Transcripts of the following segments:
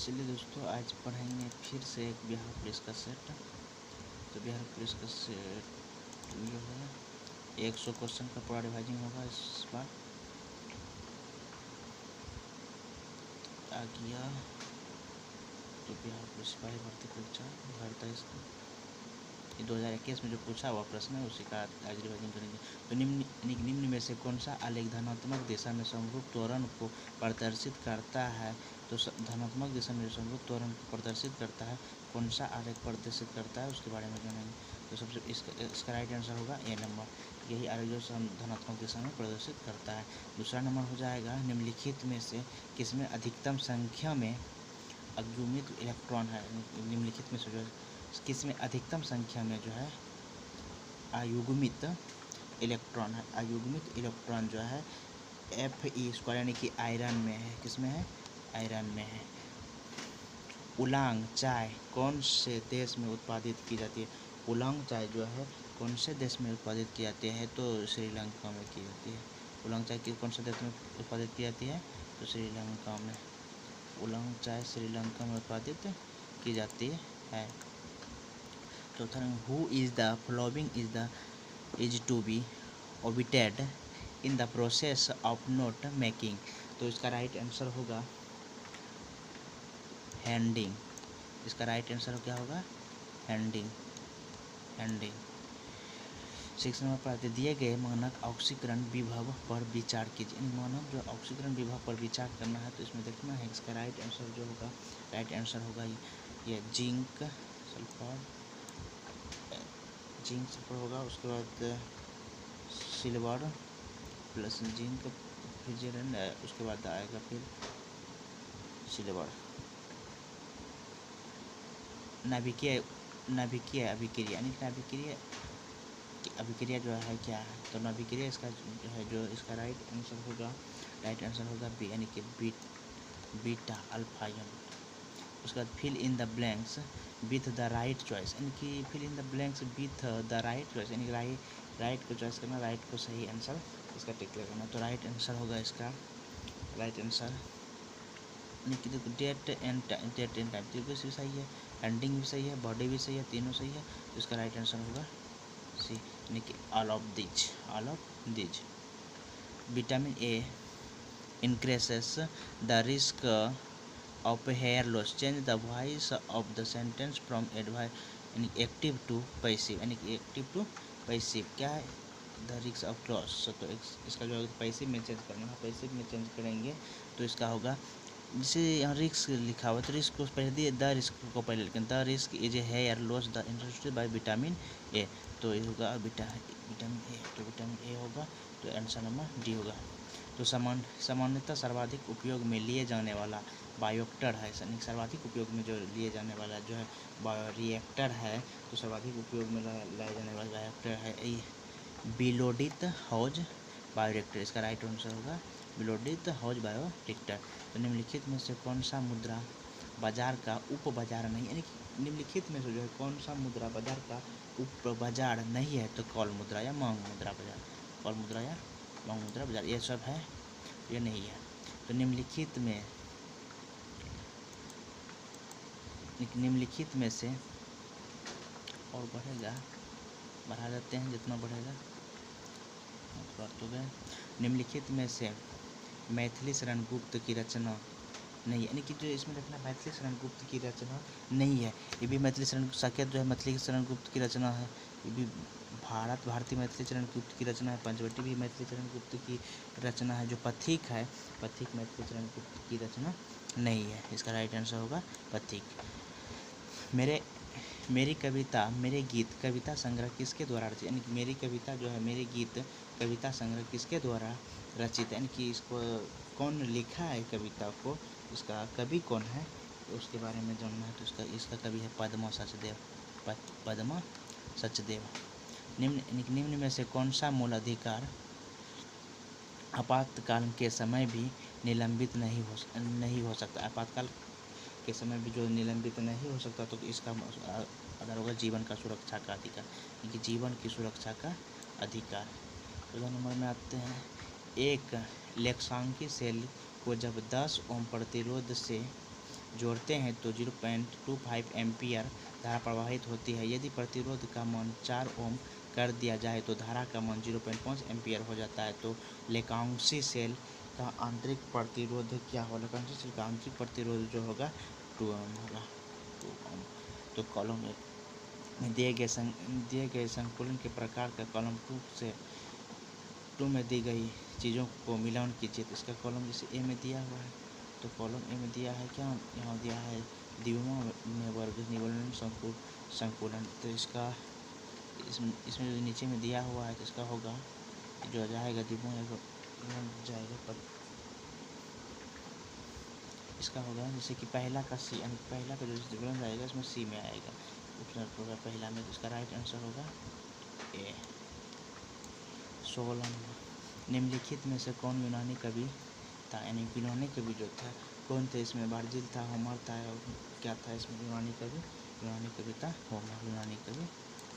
चलिए दोस्तों, आज पढ़ेंगे फिर से एक बिहार पुलिस का सेट। तो बिहार पुलिस का सेट ये है 100 क्वेश्चन का पूरा रिवाइजिंग होगा इस बार। आ गया तो बिहार पुलिस सिपाही भर्ती परीक्षा 2023 का 2021 में जो पूछा हुआ प्रश्न है उसी का आज रिवाइजिंग करेंगे। तो निम्न में से कौन सा आलेख धनात्मक दिशा में समरूप त्वरण को प्रदर्शित करता है? तो धनात्मक दिशा में समरूप त्वरण को प्रदर्शित करता है, कौन सा आलेख प्रदर्शित करता है उसके बारे में जानेंगे। तो सबसे इसका राइट आंसर होगा ए नंबर। यही आलेख जो धनात्मक दिशा में प्रदर्शित करता है। दूसरा नंबर हो जाएगा निम्नलिखित में से किसमें अधिकतम संख्या में अयुग्मित इलेक्ट्रॉन है। निम्नलिखित में से जो किसमें अधिकतम संख्या में जो है अयुग्मित इलेक्ट्रॉन है। अयुग्मित इलेक्ट्रॉन जो है Fe² यानी कि आयरन में है। किसमें है? आयरन में है। उलांग चाय कौन से देश में उत्पादित की जाती है? उलांग चाय जो है कौन से देश में उत्पादित की जाती है? तो श्रीलंका में की जाती है। उलांग चाय कौन से देश में उत्पादित की जाती है? तो श्रीलंका में। उलांग चाय श्रीलंका में उत्पादित की जाती है। चौथा who is the following is to be omitted in the process of note making. तो इसका राइट आंसर होगा हैंडिंग। इसका राइट आंसर क्या होगा? हैंडिंग। 6 नंबर पर दिए गए मानक ऑक्सीकरण विभव पर विचार कीजिए। मानक जो ऑक्सीकरण विभव पर विचार करना है तो इसमें देखना है इसका राइट आंसर जो होगा, राइट आंसर होगा ये जिंक सल्फर होगा। उसके बाद सिल्वर प्लस जिंक फिर उसके बाद आएगा फिर सिल्वर। नाभिकीय अभिक्रिया यानी अभिक्रिया जो है क्या है? तो नाभिक्रिया इसका जो है जो इसका राइट आंसर होगा बी यानी कि बीटा अल्फा आयन। उसके बाद fill in the blanks with the right choice यानी कि fill in the blanks with the right choice यानी राइट को चॉइस करना, राइट को सही आंसर इसका टिक लगाना। तो राइट आंसर होगा इसका राइट आंसर देखो डेट एंड टाइम भी सही है, एंडिंग भी सही है, बॉडी भी सही है, तीनों सही है। तो इसका राइट आंसर होगा सी यानी कि all of these. Vitamin A increases the risk of hair loss, change the voice of the sentence from active to passive यानी कि एक्टिव टू पैसिव क्या है? The risk of loss. तो इसका जो है पैसिव में चेंज करना है, पैसिव में चेंज करेंगे तो इसका होगा जैसे यहाँ रिस्क लिखा हुआ तो रिस्क को पहले दिए, द रिस्क को पहले लिखें। The risk is a hair loss the industry by vitamin A. तो ये होगा विटामिन ए। तो विटामिन ए होगा तो आंसर नंबर डी होगा। तो सामान्यतः सर्वाधिक उपयोग में लिए जाने वाला बायोरिएक्टर है। सर्वाधिक उपयोग में जो लिए जाने वाला जो है बायोरिएक्टर है, तो सर्वाधिक उपयोग में लाया जाने वाला बायोरिएक्टर है बिलोडित हाउस बायोरिएक्टर। इसका राइट आंसर होगा बिलोडित हाउस बायोरिएक्टर। तो निम्नलिखित में से कौन सा मुद्रा बाजार का उप बाजार नहीं, यानी कि निम्नलिखित में से जो है कौन सा मुद्रा बाजार का उप बाजार नहीं है? तो कॉल मुद्रा या मांग मुद्रा बाजार, कॉल मुद्रा या मांग मुद्रा बाजार ये सब है, ये नहीं है। तो निम्नलिखित में से और बढ़ेगा, बढ़ा देते हैं जितना बढ़ेगा तो गए। निम्नलिखित में से मैथिली शरण गुप्त की रचना नहीं है, यानी कि जो इसमें रखना मैथिली शरण गुप्त की रचना नहीं है। ये भी मैथिली शरण साकेत जो है मैथिली शरण गुप्त की रचना है। ये भी भारतीय मैथिली शरण गुप्त की रचना है। पंचवटी भी मैथिली शरण गुप्त की रचना है। जो पथिक है, पथिक मैथिली शरण गुप्त की रचना नहीं है। इसका राइट आंसर होगा पथिक। मेरी कविता मेरे गीत कविता संग्रह किसके द्वारा रचित, यानी कि मेरी कविता जो है मेरे गीत कविता संग्रह किसके द्वारा रचित, यानी कि इसको कौन लिखा है कविता को, इसका कवि कौन है तो उसके बारे में जानना है। तो इसका कवि है पद्मा सचदेव। निम्न में से कौन सा मूल अधिकार आपातकाल के समय भी निलंबित नहीं हो सकता? आपातकाल के समय भी जो निलंबित नहीं हो सकता तो इसका आधार होगा जीवन का सुरक्षा का अधिकार, क्योंकि जीवन की सुरक्षा का अधिकार। तो 2 नंबर में आते हैं, एक लेक्सांकी सेल को जब 10 ओम प्रतिरोध से जोड़ते हैं तो 0.25 एम्पियर धारा प्रवाहित होती है। यदि प्रतिरोध का मान 4 ओम कर दिया जाए तो धारा का मान 0.5 एम्पियर हो जाता है। तो लेकाउंसी सेल का आंतरिक प्रतिरोध क्या होगा? लेकाउंसी सेल का आंतरिक प्रतिरोध जो होगा 2 ओम होगा, 2 ओम। तो कॉलम में दिए गए संकुलन के प्रकार का कॉलम 2 में दी गई चीज़ों को मिलान कीजिए। तो इसका कॉलम जैसे ए में दिया हुआ है, तो कॉलम ए में दिया है क्या, यहाँ दिया है द्विमा वर्ग निवलन संकुलन। तो इसका इसमें जो नीचे में दिया हुआ है तो इसका होगा जो जाएगा द्विमा जाएगा पर इसका होगा जैसे कि पहला का सी, यानी पहला का जो द्विगुणन जाएगा इसमें सी में आएगा, उपसर्ग होगा पहला में। तो इसका राइट आंसर होगा ए। 16 निम्नलिखित में से कौन यूनानी कवि था? यानी यूनानी कवि जो था कौन थे? इसमें वर्जिल था, होमर था, और क्या था इसमें यूनानी कवि था होमर, यूनानी कवि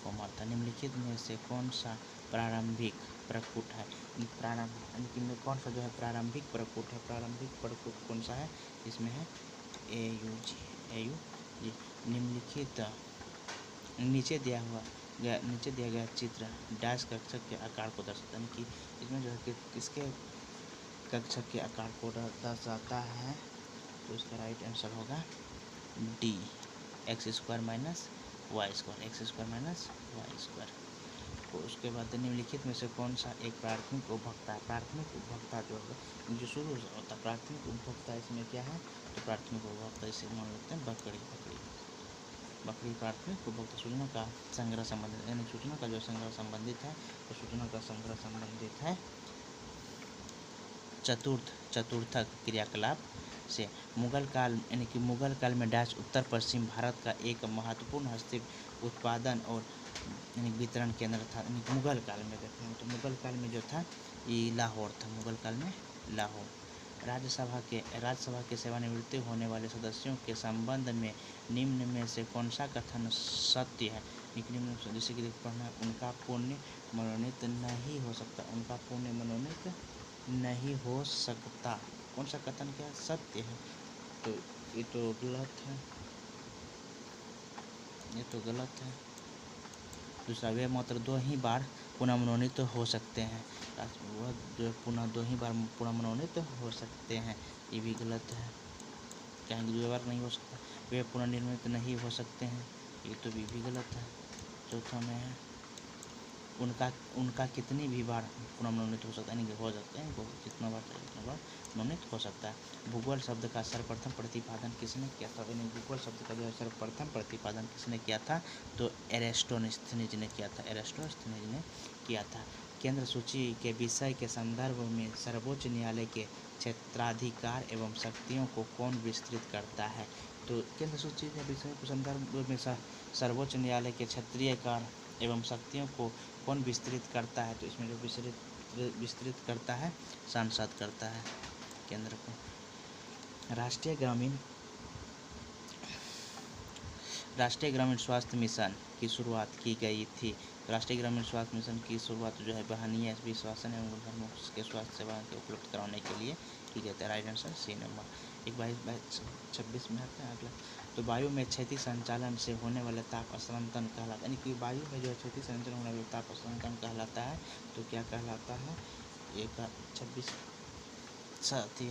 होमर था। निम्नलिखित में से कौन सा प्रारंभिक प्रकूट है? में कौन सा जो है प्रारंभिक प्रकूट है? प्रारंभिक प्रकूट कौन सा है? इसमें है AU जी। निम्नलिखित नीचे दिया गया चित्र डैश कक्षक के आकार को दर्शाता है, कि इसमें जो है कि किसके कक्षक के आकार को दर्शाता है? तो इसका राइट आंसर होगा डी, x² माइनस y²। तो उसके बाद निम्नलिखित में से कौन सा एक प्राथमिक उपभोक्ता है? प्राथमिक उपभोक्ता जो शुरू होता है प्राथमिक उपभोक्ता, इसमें क्या है? तो प्राथमिक उपभोक्ता इसे मान लेते हैं बकरी प्राथमिक उपभोक्ता। सूचना का संग्रह संबंधित, यानी सूचना का जो संग्रह संबंधित है, तो सूचना का संग्रह संबंधित है चतुर्थक क्रियाकलाप से। मुगल काल, यानी कि मुगल काल में डैश उत्तर पश्चिम भारत का एक महत्वपूर्ण हस्तशिल्प उत्पादन और यानी वितरण केंद्र था। मुगल काल में देखते हैं तो मुगल काल में जो था ये लाहौर था, मुगल काल में लाहौर। राज्यसभा के सेवानिवृत्ति होने वाले सदस्यों के संबंध में निम्न में से कौन सा कथन सत्य है? निम्न जैसे कि पढ़ना, उनका पुण्य मनोनीत नहीं हो सकता, उनका पुण्य मनोनीत नहीं हो सकता। कौन सा कथन क्या सत्य है? तो ये तो गलत है, ये तो गलत है। दूसरा, वे मात्र 2 ही बार पुनः मनोनीत हो सकते हैं, वह जो पुनः 2 ही बार पुनः मनोनीत हो सकते हैं, ये भी गलत है। कहेंगे 2 बार नहीं हो सकता, वे पुनर्निर्मित नहीं हो सकते हैं, ये तो भी गलत है। चौथा में है उनका कितनी भी बार पुनः मनोनीत हो सकता है, यानी हो सकते हैं, जितना बार चाहिए उतना बार मनोनीत हो सकता है। भूगोल शब्द का सर्वप्रथम प्रतिपादन किसने किया था? यानी भूगोल शब्द का जो है सर्वप्रथम प्रतिपादन किसने किया था? तो एरिस्टोस्थेनेज ने किया था, एरिस्टोस्थेनेज ने किया था। केंद्र सूची के विषय के संदर्भ में सर्वोच्च न्यायालय के क्षेत्राधिकार एवं शक्तियों को कौन विस्तृत करता है? तो केंद्र सूची के विषय के संदर्भ में सर्वोच्च न्यायालय के क्षेत्रीय कार्य एवं शक्तियों को कौन विस्तृत करता है? तो इसमें जो विस्तृत करता है सांसद करता है केंद्र को। राष्ट्रीय ग्रामीण स्वास्थ्य मिशन की शुरुआत की गई थी। राष्ट्रीय ग्रामीण स्वास्थ्य मिशन की शुरुआत जो है वहनीय विश्वासन एवं धर्मों के स्वास्थ्य सेवाओं के उपलब्ध कराने के लिए की गई थी। Right answer C number. 26 में आता है अगला। तो वायु में क्षैतिज संचालन से होने वाले ताप स्थानांतरण कहलाता है, यानी कि वायु में जो है क्षैतिज संचालन होने वाले ताप स्थानांतरण कहलाता है। तो क्या कहलाता है? एक 26 साथी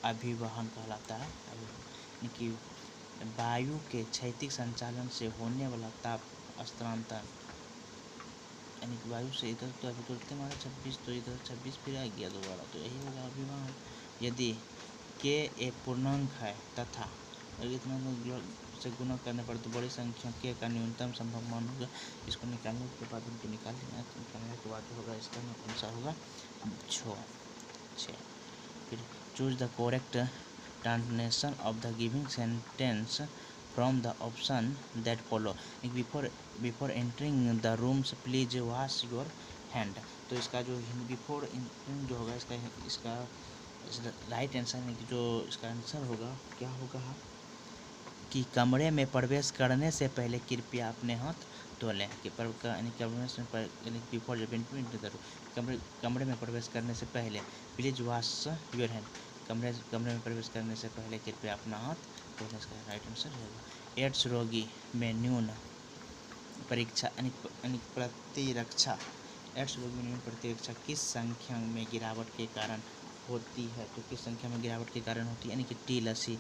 अभिवहन कहलाता है। यानी कि वायु के क्षैतिज संचालन से होने वाला ताप स्थानांतरण, यानी कि वायु से इधर, तो अभी तुरंत हमारा 26, तो इधर 26 फिर आ गया दोबारा, तो यही होगा अभिवहन। यदि के एक पूर्णांक है तथा इतना से गुणा करने पर तो बड़ी संख्या के का न्यूनतम संभव मान होगा। इसको निकालने के बाद उनको निकाल लेना, तो निकालने के बाद होगा इसका कौन सा होगा 6। फिर choose the correct translation of the giving sentence from the option that follow. Before entering the rooms please wash your hand. तो इसका जो बिफोर एंटरिंग जो होगा इसका राइट आंसर है कि जो इसका आंसर होगा क्या होगा कि कमरे में प्रवेश करने से पहले कृपया अपने हाथ धो लें। बिफोर कमरे में प्रवेश करने से पहले प्लीज वॉश योर हैंड, कमरे में प्रवेश करने से पहले कृपया अपना हाथ धोने। इसका राइट आंसर होगा। एड्स रोगी में न्यून परीक्षा यानी प्रतिरक्षा, एड्स रोगी में न्यून प्रतिरक्षा किस संख्या में गिरावट के कारण होती है? तो किस संख्या में गिरावट के कारण होती है? यानी कि टी-लसी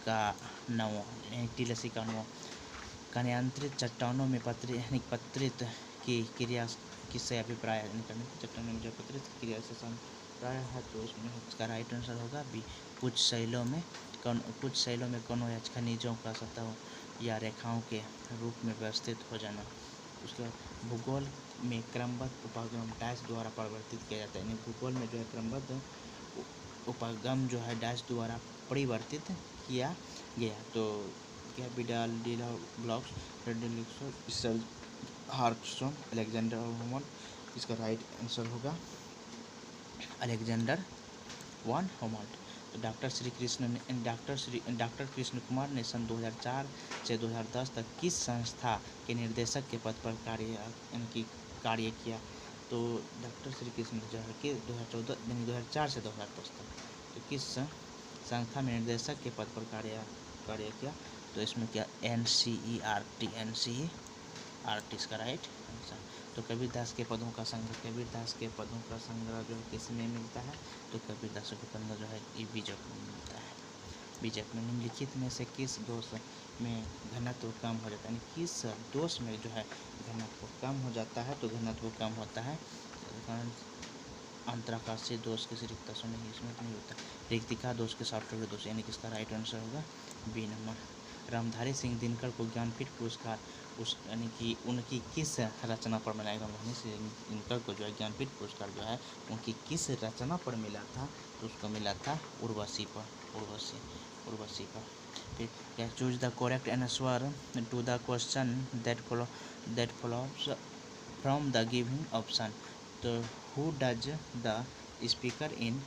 का नौ, टी-लसी का नौ का नियंत्रित चट्टानों में पत्रित की क्रिया किससे अभिप्राय है? चट्टानों में जो पत्रित क्रिया से संप्राय है, तो उसमें इसका राइट आंसर होगा बी। कुछ शैलों में कणों या खनिजों का सतह या रेखाओं के रूप में व्यवस्थित हो जाना। उसके बाद भूगोल में क्रमबद्ध उपागम डैश द्वारा परिवर्तित किया जाता है। यानी भूगोल में जो है क्रमबद्ध उपागम जो है डैश द्वारा परिवर्तित किया गया। तो क्या विडाल डीला ब्लॉक्स, फ्रेडरिक हार्कस्ट्रॉम, अलेक्जेंडर होमन। इसका राइट आंसर होगा अलेक्जेंडर वन होमल्ट। तो डॉक्टर कृष्ण कुमार ने सन 2004 से 2010 तक किस संस्था के निदेशक के पद पर कार्य किया? तो डॉक्टर श्री कृष्ण जो है कि 2004 से 2010 तक तो किस संस्था में निदेशक के पद पर कार्य किया? तो इसमें क्या NCERT इसका राइट आंसर। तो कबीरदास के पदों का संग्रह जो है किस में मिलता है? तो कबीरदास के पद जो है ये बीजक में मिलता है। बीजक में निम्नलिखित में से किस दोष में घनत्व कम हो जाता है? यानी किस दोष में जो है घनत्व कम हो जाता है? तो घनत्व कम होता है अंतराकाशीय दोष के रिक्तता से नहीं, इसमें नहीं होता। रिक्तिका दोष के सॉफ्टवेयर दोष, यानी कि इसका राइट आंसर होगा बी नंबर। रामधारी सिंह दिनकर को ज्ञानपीठ पुरस्कार यानी कि उनकी किस रचना पर मिला? रामधारी सिंह दिनकर को जो है ज्ञानपीठ पुरस्कार जो है उनकी किस रचना पर मिला था? तो उसको मिला था उर्वशी पर। फिर choose the correct answer to the question that follows from the given option. तो who does the speaker in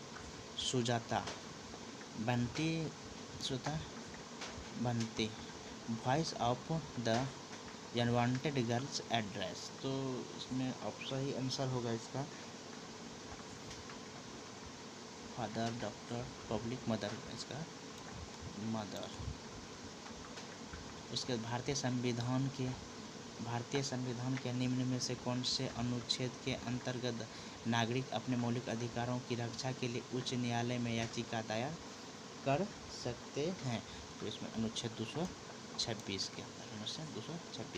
Sujata बनते voice of the unwanted girls address? तो इसमें सही आंसर होगा इसका फादर, डॉक्टर, पब्लिक, मदर। इसका मदर। उसके भारतीय संविधान के निम्न में से कौन से अनुच्छेद के अंतर्गत नागरिक अपने मौलिक अधिकारों की रक्षा के लिए उच्च न्यायालय में याचिका दायर कर सकते हैं? तो इसमें अनुच्छेद 226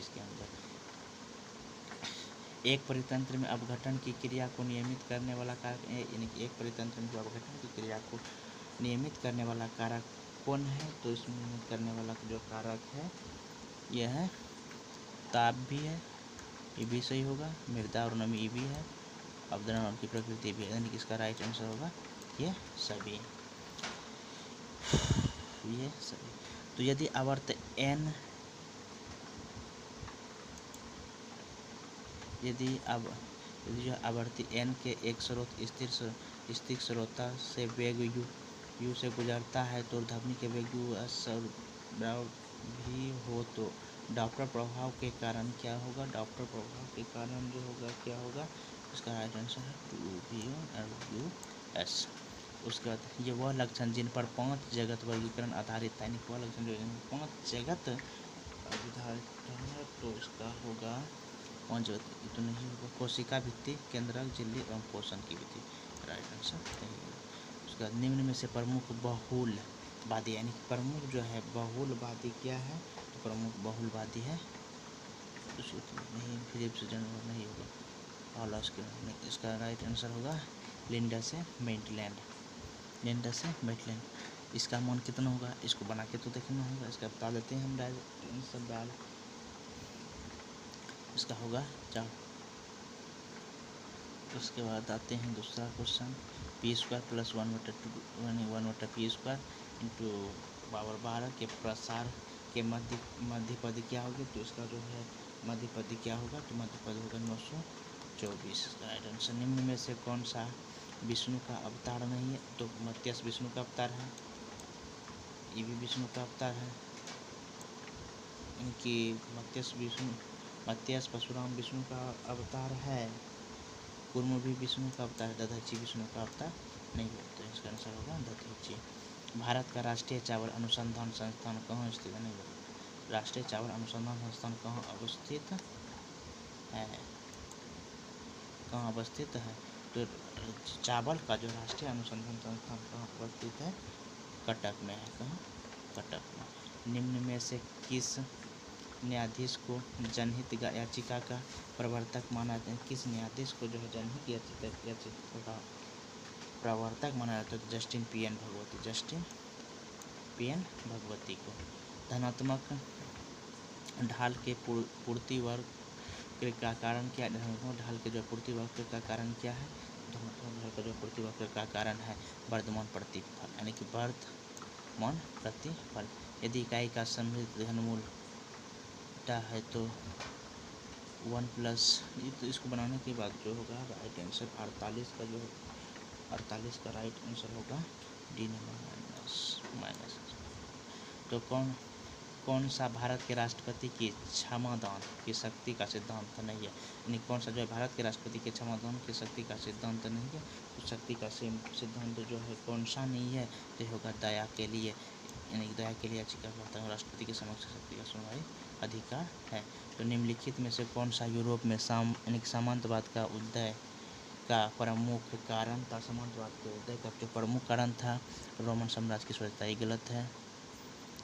के अंदर एक परितंत्र में अपघटन की क्रिया को नियमित करने वाला कारक, यानी कि एक परितंत्र में जो अपघटन की क्रिया को नियमित करने वाला कारक कौन है? तो इसमें नियमित करने वाला जो कारक है यह है ताप भी है, ये भी सही होगा। मृदा और नमी ये भी है। अवतरण और की प्रकृति भी है, यानी कि इसका राइट आंसर होगा ये सभी। तो यदि आवर्त n यदि आवर्ती n के एक स्रोत स्थिर स्रोता से वेग u से गुजरता है तो ध्वनि के वेग u भी हो तो डॉप्लर प्रभाव के कारण क्या होगा? डॉप्लर प्रभाव के कारण जो होगा क्या होगा? इसका राइट आंसर है 2VS। उसके बाद ये वह लक्षण जिन पर 5 जगत वर्गीकरण आधारित है, वह लक्षण जो 5 जगत आधारित है, तो इसका होगा 5 जगत तो नहीं होगा। कोशिका भित्ति, केंद्रक, झिल्ली एवं पोषण की भित्ति, राइट आंसर नहीं होगा। उसके बाद निम्न में से प्रमुख बहुलवादी, यानी प्रमुख जो है बहुलवादी क्या है? तो प्रमुख बहुलवादी है नहीं, फिलिप्स जनरल नहीं होगा। इसका राइट आंसर होगा लिंडा से मेटलैंड। इसका मान कितना होगा? इसको बना के तो देखना होगा, इसका बता देते हैं हम डाल। इसका होगा 4। उसके बाद आते हैं दूसरा question, p² + 1/p² into power 12 के प्रसार के मध्य पद क्या होगी? तो इसका जो है मध्य पद क्या होगा? तो मध्य पद होगा 924। Right answer. निम्न में से कौन सा विष्णु का अवतार नहीं है? तो मत्स्य विष्णु का अवतार है, ये भी विष्णु का अवतार है। इनकी मत्स्य परशुराम विष्णु का अवतार है, कुर्म भी विष्णु का अवतार है, दधीचि विष्णु का अवतार नहीं है, तो इसका आंसर होगा दधीची। भारत का राष्ट्रीय चावल अनुसंधान संस्थान कहाँ स्थित है? नहीं, राष्ट्रीय चावल अनुसंधान संस्थान कहाँ अवस्थित है? कहाँ अवस्थित है? तो चावल का जो राष्ट्रीय अनुसंधान संस्थान कहाँ अवस्थित है? कटक में है। कहाँ? कटक में। निम्न में से किस न्यायाधीश को जनहित याचिका का प्रवर्तक माना जाता है? किस न्यायाधीश को जो है जनहित याचिका का प्रवर्तक माना जाता है? Justin PN. Bhagwati, Justin PN. Bhagwati को। धनात्मक ढाल के पूर्ति वक्र का कारण क्या है? धनात्मक ढाल के जो पूर्ति वक्र का कारण क्या है? धनात्मक ढाल का जो पूर्ति वक्र का कारण है वर्धमान प्रतिफल, यानी कि वर्धमान प्रतिफल। यदि इकाई का सम्मिलित घनमूल है तो 1 प्लस, तो इसको बनाने के बाद जो होगा राइट आंसर 48 का जो 48 का राइट आंसर होगा डी नंबर माइनस। तो कौन सा भारत के राष्ट्रपति की क्षमादान की शक्ति का सिद्धांत नहीं है? यानी कौन सा जो है भारत के राष्ट्रपति के क्षमादान की शक्ति का सिद्धांत नहीं है? तो शक्ति का सिद्धांत जो है कौन सा नहीं है? तो होगा दया के लिए, यानी दया के लिए याचिका करता है राष्ट्रपति के समक्ष शक्ति का सुनवाई अधिकार है। तो निम्नलिखित में से कौन सा यूरोप में यानी सामंतवाद का उदय का प्रमुख कारण था? सामंतवाद के उदय का जो प्रमुख कारण था रोमन साम्राज्य की स्वच्छता, ये गलत है,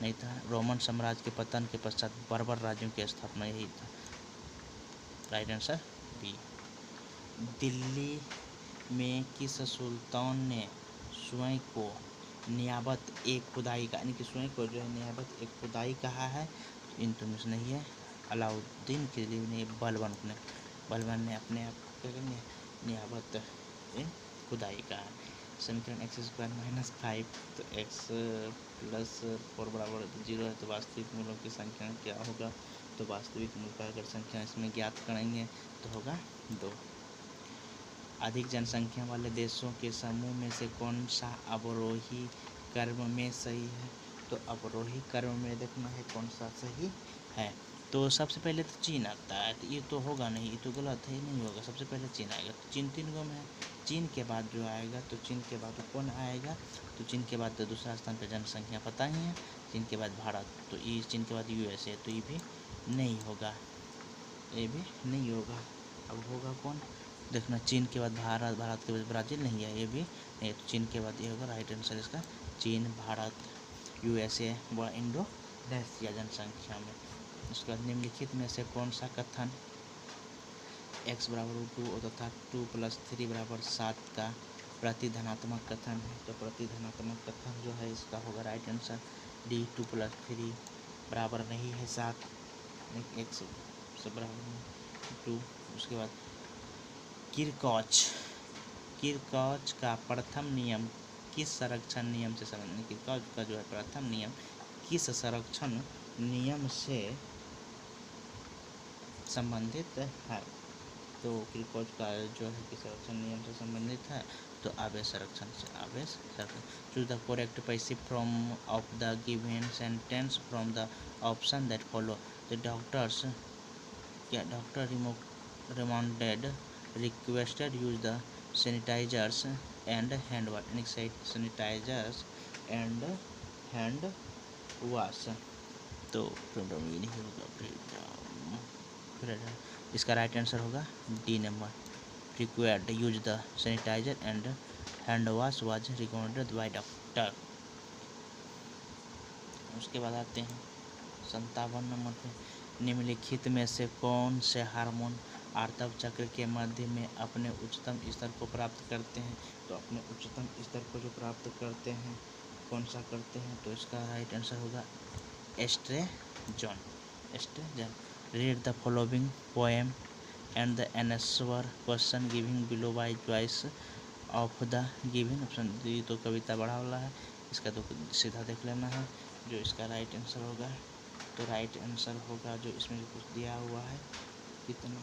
नहीं था। रोमन साम्राज्य के पतन के पश्चात बर्बर राज्यों की स्थापना, यही था। Right answer B. दिल्ली में किस सुल्तान ने स्वयं को नियाबत एक खुदाई का, यानी कि स्वयं को जो है नियाबत एक खुदाई कहा है? इन तो मिस नहीं है। अलाउद्दीन खिलजी ने बलबन ने अपने आप को नियाबत खुदाई कहा है। समीकरण x² - 5, तो x + 4 बराबर 0 है, तो वास्तविक मूलों की संख्या क्या होगा? तो वास्तविक मूल का अगर संख्या इसमें ज्ञात करेंगे तो होगा 2। अधिक जनसंख्या वाले देशों के समूह में से कौन सा अवरोही क्रम में सही है? तो अवरोही क्रम में देखना है कौन सा सही है। तो सबसे पहले तो चीन आता है, तो ये तो होगा नहीं, ये तो गलत है, नहीं होगा। सबसे पहले चीन आएगा, तो चीन 3 गो में है। चीन के बाद जो आएगा, तो चीन के बाद तो कौन आएगा? तो चीन के बाद तो दूसरा स्थान पर जनसंख्या पता ही है, चीन के बाद भारत, तो ये चीन के बाद यूएसए, तो ये भी नहीं होगा, ये भी नहीं होगा। अब होगा कौन? देखना, चीन के बाद भारत, भारत के बाद ब्राज़ील, नहीं है, ये भी नहीं। तो चीन के बाद ये होगा राइट आंसर इसका, चीन, भारत, यूएसए व इंडोनेशिया जनसंख्या में। उसके बाद निम्नलिखित में से कौन सा कथन x = 2 तथा 2 + 3 = 7 का प्रतिधनात्मक कथन है? तो प्रतिधनात्मक कथन जो है इसका होगा राइट आंसर डी, 2 + 3 बराबर नहीं है 7, x से बराबर 2। उसके बाद किरकॉच का प्रथम नियम किस संरक्षण नियम से संबंधित? किरकॉच का जो है प्रथम नियम किस संरक्षण नियम से संबंधित है? तो किरकॉच का जो है किस संरक्षण नियम से संबंधित है? तो आवेश संरक्षण से, आवेश संरक्षण। Choose the correct passive form of the given sentence from the option that follow. The doctor remanded requested use the sanitizers and hand wash, sanitizers and hand wash। तो फ्रीडम ये नहीं होगा, फ्रीडम इसका राइट आंसर होगा D number, required use the sanitizer and hand wash was recommended by doctor. उसके बाद आते हैं 57 नंबर पे, निम्नलिखित में से कौन से हार्मोन आर्तव चक्र के मध्य में अपने उच्चतम स्तर को प्राप्त करते हैं? तो अपने उच्चतम स्तर को जो प्राप्त करते हैं कौन सा करते हैं? तो इसका राइट आंसर होगा estrogen. Read the following poem and the answer question giving below by choice of the given option. ये तो कविता बड़ा वाला है, इसका तो सीधा देख लेना है जो इसका राइट आंसर होगा। तो राइट आंसर होगा जो इसमें जो कुछ दिया हुआ है कितना,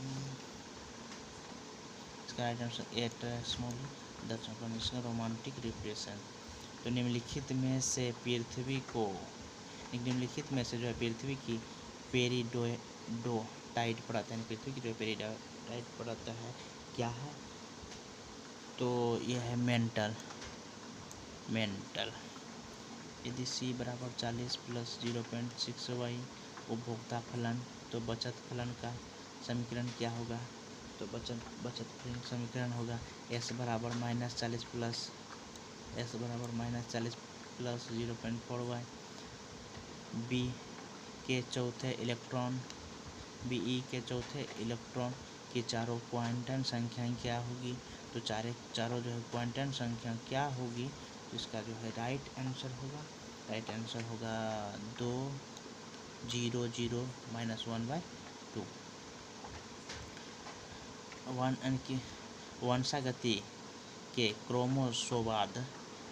इसका right answer 8 small the romantic depression. तो निम्नलिखित में से पृथ्वी को, निम्नलिखित में से जो है पृथ्वी की पेरिडोटाइट परत है, पृथ्वी की जो पेरिडोटाइट परत है क्या है? तो यह है मेंटल, मेंटल। यदि C बराबर 40 प्लस 0.6y उपभोक्ता फलन, तो बचत फलन का समीकरण क्या होगा? तो बचत फलन समीकरण होगा S बराबर -40 प्लस -40 प्लस 0.4y। बी के चौथे इलेक्ट्रॉन की चारों क्वांटम संख्याएं क्या होगी? तो चारों जो है क्वांटम संख्या क्या होगी? तो इसका जो है राइट आंसर होगा 2 0 0 -1/2। वंशागति के क्रोमोसोमवाद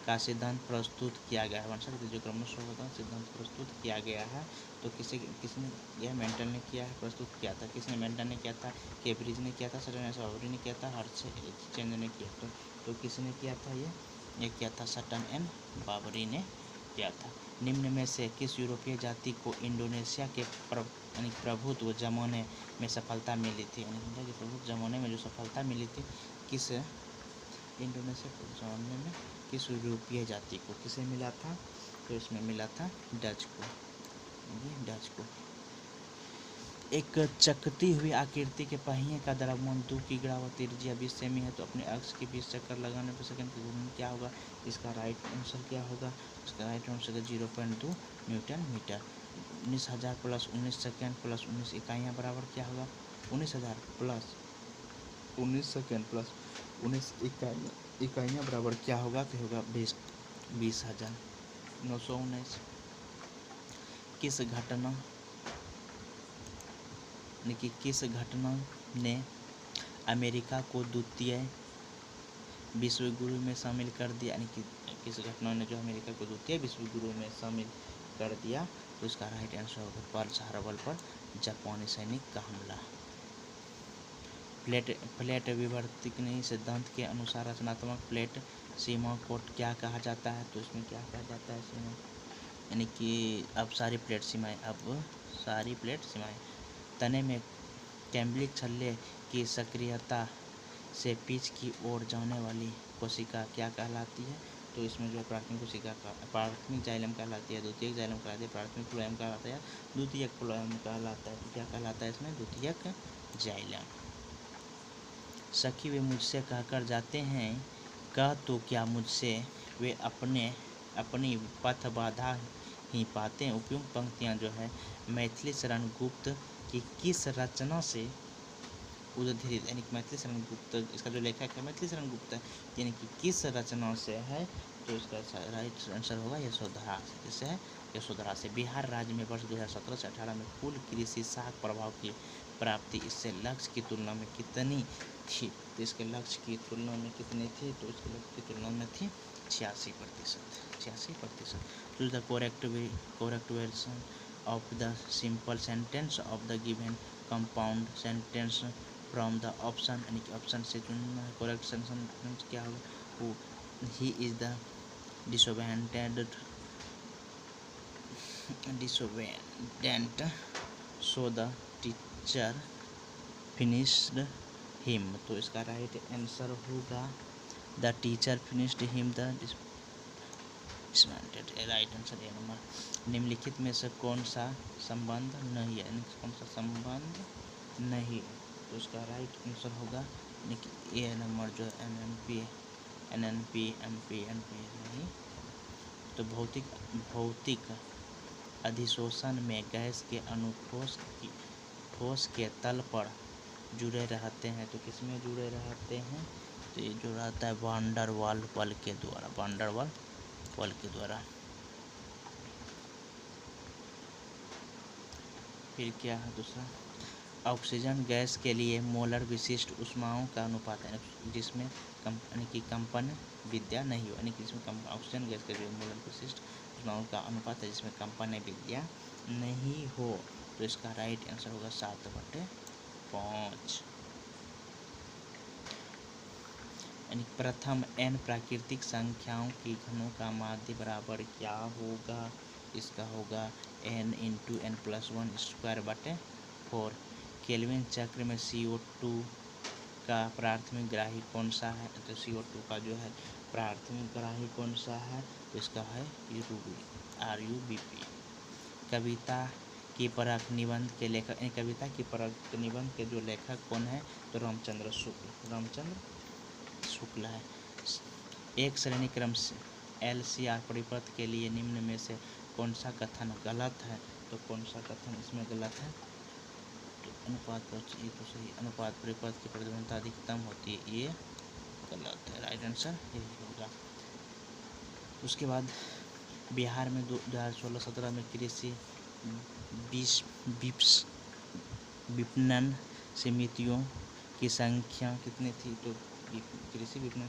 का सिद्धांत प्रस्तुत किया गया है। वंशागति जो क्रोमोसोमवाद सिद्धांत प्रस्तुत किया गया है, तो किसने यह मेंटल ने किया है, प्रस्तुत किया था। किसने? मेंटल ने किया था, कैम्ब्रिज ने किया था, सटन बाबरी ने किया था, हर्ट्ज ने किया था। तो किसने किया था? ये किया था सटन एंड बाबरी ने किया था। निम्न में से किस यूरोपीय जाति को इंडोनेशिया के प्रभुत्व जमाने में सफलता मिली थी? प्रभुत्व जमाने में जो सफलता मिली थी, किस इंडोनेशिया के जमाने में किस यूरोपीय जाति को किसे मिला था? तो इसमें मिला था डच को। एक चकती हुई आकृति के पहिए का द्रव्यमान 2 किग्रा व त्रिज्या 20 सेमी है, तो अपने अक्ष के 20 चक्कर लगाने पर सेकंड की घूर्णन क्या होगा? इसका राइट आंसर क्या होगा? इसका right answer 0.2 newton metre. 19,000 plus 19 second plus 19 इकाइयाँ बराबर क्या होगा? 19,000 प्लस 19 सेकेंड प्लस 19 इकाइयाँ बराबर क्या होगा? तो होगा 20,919। किस घटना ने अमेरिका को द्वितीय विश्व गुरु में शामिल कर दिया? यानी कि किस घटना ने जो अमेरिका को द्वितीय विश्व गुरु में शामिल कर दिया? तो इसका राइट आंसर होगा पर्ल हार्बर पर जापानी सैनिक का हमला। प्लेट विवर्तनिक सिद्धांत के अनुसार रचनात्मक प्लेट सीमा को क्या कहा जाता है? तो इसमें क्या कहा जाता है? सीमा यानी कि अब सारी प्लेट सीमाएं। तने में कैम्ब्रिक छल्ले की सक्रियता से पिच की ओर जाने वाली कोशिका क्या कहलाती है? तो इसमें जो है प्राथमिक कोशिका प्राथमिक जाइलम कहलाती है, द्वितीयक जाइलम कहलाती है, प्राथमिक फ्लोएम कहलाता है, द्वितीयक फ्लोएम कहलाता है। तो क्या कहलाता है इसमें? द्वितीयक जाइलम। सखी वे मुझसे कहकर जाते हैं कह तो क्या मुझसे वे अपनी पथ बाधा ही पाते हैं। उपयुक्त पंक्तियाँ जो है मैथिली शरण गुप्त की किस रचना से उद्धृत, यानी कि मैथिली शरण गुप्त, इसका जो लेखक है मैथिली शरण गुप्त है, यानी कि किस रचना से है? तो इसका राइट आंसर होगा यशोधरा से। किससे है? यशोधरा से। बिहार राज्य में वर्ष 2017 से 18 में कुल कृषि साख प्रभाव की प्राप्ति इससे लक्ष्य की तुलना में कितनी थी? तो इसके लक्ष्य की तुलना में कितनी थी? तो इसके लक्ष्य की तुलना में थी 86%। Choose the correct version of the simple sentence of the given compound sentence from the option, यानी कि ऑप्शन से चुनना है। करेक्ट सेंटेंस क्या होगा? वो he is the disobedient so the teacher finished him। तो इसका राइट आंसर होगा the teacher finished him the डिसमेंटेड। Right answer A number. निम्नलिखित में से कौन सा संबंध नहीं है? कौन सा संबंध नहीं है? तो इसका राइट आंसर होगा ए नंबर जो NNP MP नहीं। तो भौतिक अधिशोषण में गैस के अणु ठोस के तल पर जुड़े रहते हैं। तो किसमें जुड़े रहते हैं? तो ये जो रहता है वान डर वाल बल के द्वारा। फिर क्या है दूसरा? ऑक्सीजन गैस के लिए मोलर विशिष्ट ऊष्माओं का अनुपात है, जिसमें यानी कि कंपन विद्या नहीं हो, यानी कि जिसमें ऑक्सीजन गैस के लिए मोलर विशिष्ट ऊष्माओं का अनुपात है जिसमें कंपन विद्या नहीं हो। तो इसका राइट आंसर होगा 7/5। यानी प्रथम n प्राकृतिक संख्याओं की घनों का माध्य बराबर क्या होगा? इसका होगा n × n+1² केल्विन चक्र में CO2 का प्राथमिक ग्राही कौन सा है? तो CO2 का जो है प्राथमिक ग्राही कौन सा है? तो इसका है RUBP। कविता की परख निबंध के लेखक, कविता की परख निबंध के जो लेखक कौन है? तो रामचंद्र शुक्ल है। एक श्रेणी क्रम से LCR परिपथ के लिए निम्न में से कौन सा कथन गलत है? तो कौन सा कथन इसमें गलत है? तो अनुपात ये तो सही, अनुपात परिपथ की प्रधानता अधिकतम होती है, ये गलत है, राइट आंसर यही होगा। उसके बाद बिहार में 2016-17 में कृषि 20 विपणन समितियों की संख्या कितनी थी? तो कृषि विपणन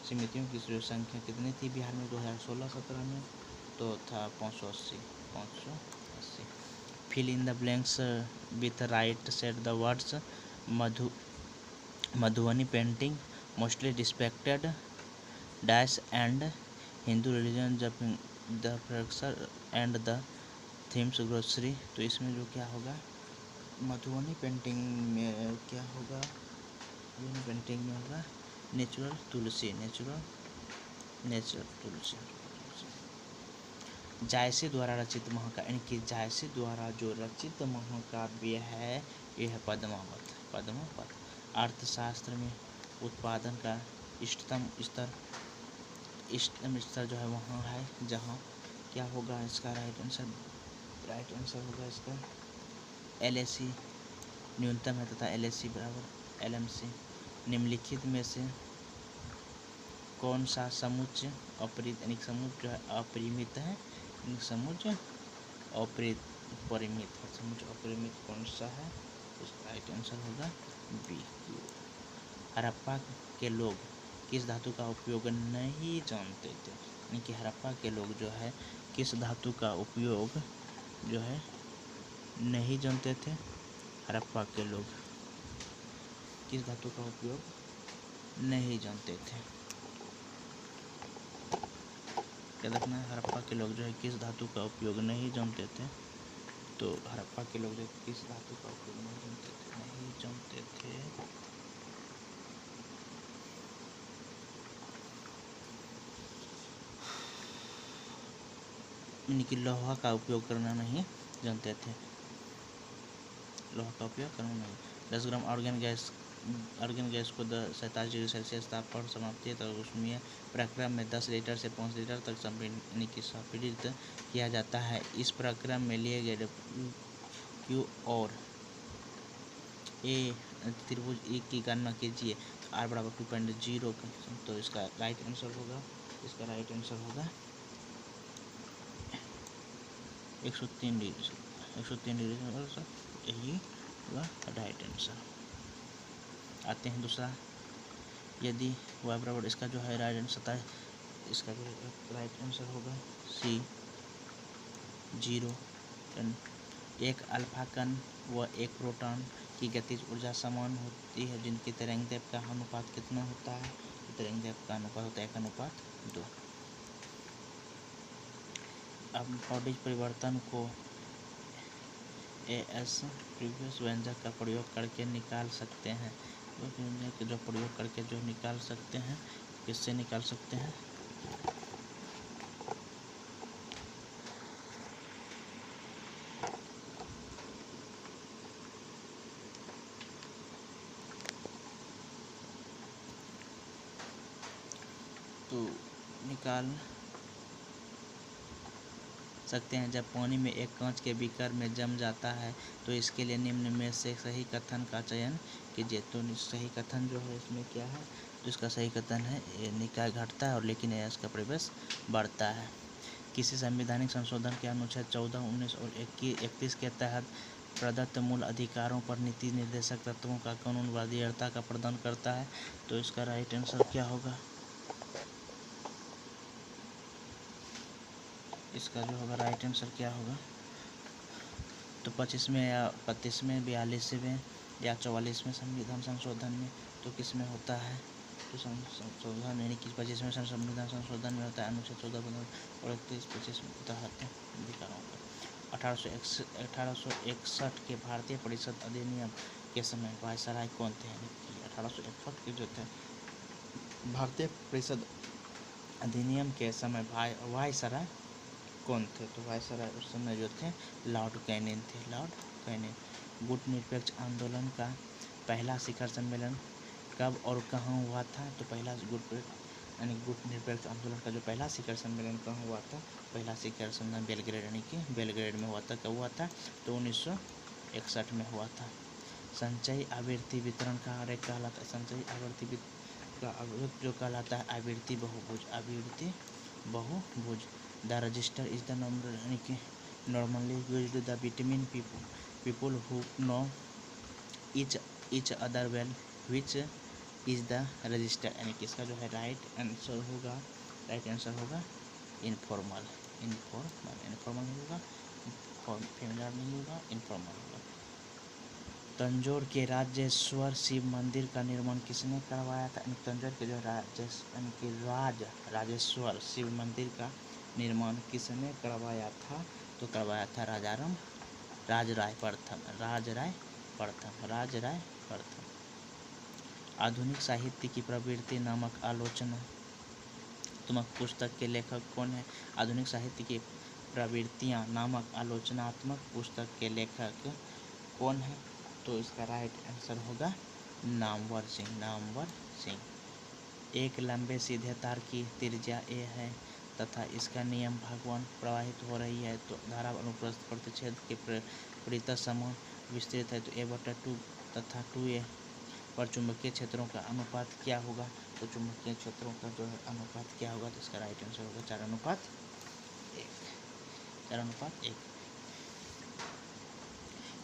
समितियों की जो संख्या कितनी थी बिहार में 2016-17 में? तो था 580। Fill in the blanks with right set the words Madhubani painting mostly respected dash and Hindu religion the प्रेक्सर एंड द थीम्स ग्रोसरी। तो इसमें जो क्या होगा, मधुबनी पेंटिंग में क्या होगा? मधुबनी पेंटिंग में होगा नेचुरल तुलसी। जायसी द्वारा रचित महाकाव्य, यानी कि जायसी द्वारा जो रचित महाकाव्य है यह है पद्मावत। अर्थशास्त्र में उत्पादन का इष्टतम स्तर जो है वहाँ है जहाँ क्या होगा इसका राइट आंसर होगा इसका LAC न्यूनतम है तथा LAC बराबर LMC। निम्नलिखित में से कौन सा समुच्चय समुच्चय जो है अपरिमित है? समुच्चय अपरिमित कौन सा है? इसका राइट आंसर होगा B। हड़प्पा के लोग किस धातु का उपयोग नहीं जानते थे? यानी कि हड़प्पा के लोग जो है किस धातु का उपयोग जो है नहीं जानते थे? हड़प्पा के लोग किस धातु का उपयोग नहीं जानते थे? क्या देखना है? हड़प्पा के लोग जो है किस धातु का उपयोग नहीं जानते थे? तो हड़प्पा के लोग जो किस धातु का उपयोग नहीं जानते थे यानी कि लोहा का उपयोग करना नहीं जानते थे। लोहा का उपयोग करना नहीं। 10 ग्राम ऑर्गेन गैस को 47 डिग्री सेल्सियस ताप पर समाप्ति तो उसमें प्रक्रम में 10 लीटर से 5 लीटर तक संपीड़ित किया जाता है। इस प्रक्रम में लिए गए Q और A त्रिभुज E की गणना कीजिए। R बराबर 2.0। तो इसका राइट आंसर होगा 103 डिग्री यही होगा राइट आंसर। आते हैं दूसरा, यदि y बराबर इसका जो है राइट आंसर था, इसका जो राइट आंसर होगा C 0। एक अल्फा कण व एक प्रोटॉन की गतिज ऊर्जा समान होती है जिनकी तरंगदैर्घ्य का अनुपात कितना होता है? तरंगदैर्घ्य का अनुपात होता है 1:2। अब पॉडिज परिवर्तन को AS प्रीवियस व्यंजक का प्रयोग करके निकाल सकते हैं। व्यंजक जो प्रयोग करके जो निकाल सकते हैं, किससे निकाल सकते हैं? तो निकाल सकते हैं जब पानी में एक कांच के बीकर में जम जाता है। तो इसके लिए निम्न में से सही कथन का चयन कीजिए। तो सही कथन जो है इसमें क्या है? तो इसका सही कथन है निकाय घटता है और लेकिन AS का प्रवेश बढ़ता है। किसी संवैधानिक संशोधन के अनुच्छेद 14, 19 और 31 के तहत प्रदत्त मूल अधिकारों पर नीति निर्देशक तत्वों का कानून वरीयता का प्रदान करता है। तो इसका राइट आंसर क्या होगा? इसका जो होगा राइट आंसर क्या होगा? तो 25वें या 32वें, 42वें या 44वें संविधान संशोधन में तो किस में होता है? तो संशोधन यानी कि 25वें संविधान संशोधन में होता है अनुच्छेद 14 और 31-25 में तहत अधिकारों का। 1861 के भारतीय परिषद अधिनियम के समय वायसराय कौन थे? 1861 के जो थे भारतीय परिषद अधिनियम के समय वायसराय कौन थे? तो वायसराय उस समय जो थे लॉर्ड कैनिंग थे। Lord Canning. गुट निरपेक्ष आंदोलन का पहला शिखर सम्मेलन कब और कहाँ हुआ था? तो पहला गुट निरपेक्ष आंदोलन का जो पहला शिखर सम्मेलन कहाँ हुआ था? पहला शिखर सम्मेलन बेलग्रेड यानी कि बेलग्रेड में हुआ था। कब हुआ था? तो 1961 में हुआ था। संचयी आवृत्ति वितरण का आरेख कहलाता है। संचयी आवृत्ति का आरेख जो कहलाता है आवृत्ति बहुभुज। आवृत्ति बहुभुज। The register is the number यानी कि normally used the between people who know each other well, which is the register यानी कि इसका जो है राइट आंसर होगा इनफॉर्मल होगा, फेमिलियर नहीं होगा, इनफॉर्मल होगा। तंजौर के राजेश्वर शिव मंदिर का निर्माण किसने करवाया था? तंजौर के जो राजेश्वर शिव मंदिर का निर्माण किसने करवाया था? तो करवाया था राजराय प्रथम। आधुनिक साहित्य की प्रवृत्ति नामक आलोचनात्मक पुस्तक के लेखक कौन है? आधुनिक साहित्य की प्रवृत्तियां नामक आलोचनात्मक पुस्तक के लेखक कौन है? तो इसका राइट आंसर होगा नामवर सिंह। एक लंबे सीधे तार की त्रिज्या a है तथा इसका नियम भागवन प्रवाहित हो रही है तो धारा अनुप्रस्थ प्रतिच्छेद के परितः समान विस्तृत है तो a/2 तथा 2a पर चुंबकीय क्षेत्रों का अनुपात क्या होगा? तो चुंबकीय क्षेत्रों का जो है अनुपात क्या होगा? तो इसका राइट आंसर होगा 4:1।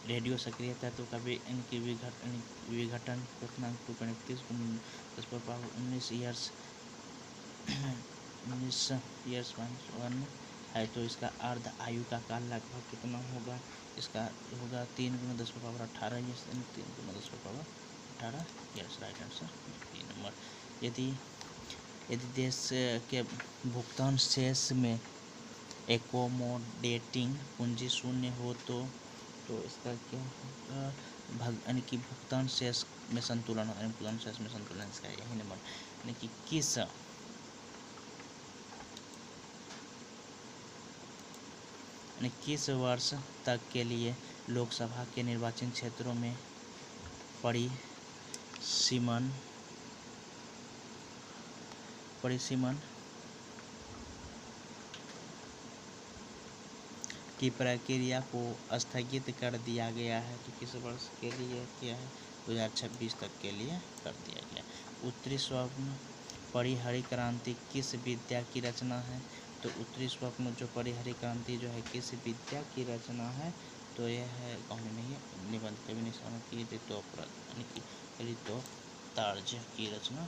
रेडियो सक्रिय तत्व का इनकी विघटन क्वथनांक 2.31 10⁻19 ईयर्स 1 है तो इसका अर्ध आयु का काल लगभग कितना होगा? इसका होगा 3 × 10⁻18 years, 3 × 10⁻18 years. Right answer 3 number. यदि देश के भुगतान शेष में एकोमोडेटिंग पूंजी शून्य हो तो इसका क्या होगा? यानी कि भुगतान शेष में संतुलन हो, भुगतान शेष में संतुलन इसका यही नंबर। यानी कि किस वर्ष तक के लिए लोकसभा के निर्वाचन क्षेत्रों में परिसीमन की प्रक्रिया को स्थगित कर दिया गया है? तो किस वर्ष के लिए किया है? 2026 तक के लिए कर दिया गया। उत्तरी स्वप्न परिहरी क्रांति किस विद्या की रचना है? तो उत्तरी स्वप्न जो परिहरी क्रांति जो है किस विद्या की रचना है? तो यह है कौन नहीं है निबंध कवि ने की ऋतोपर्ज की रचना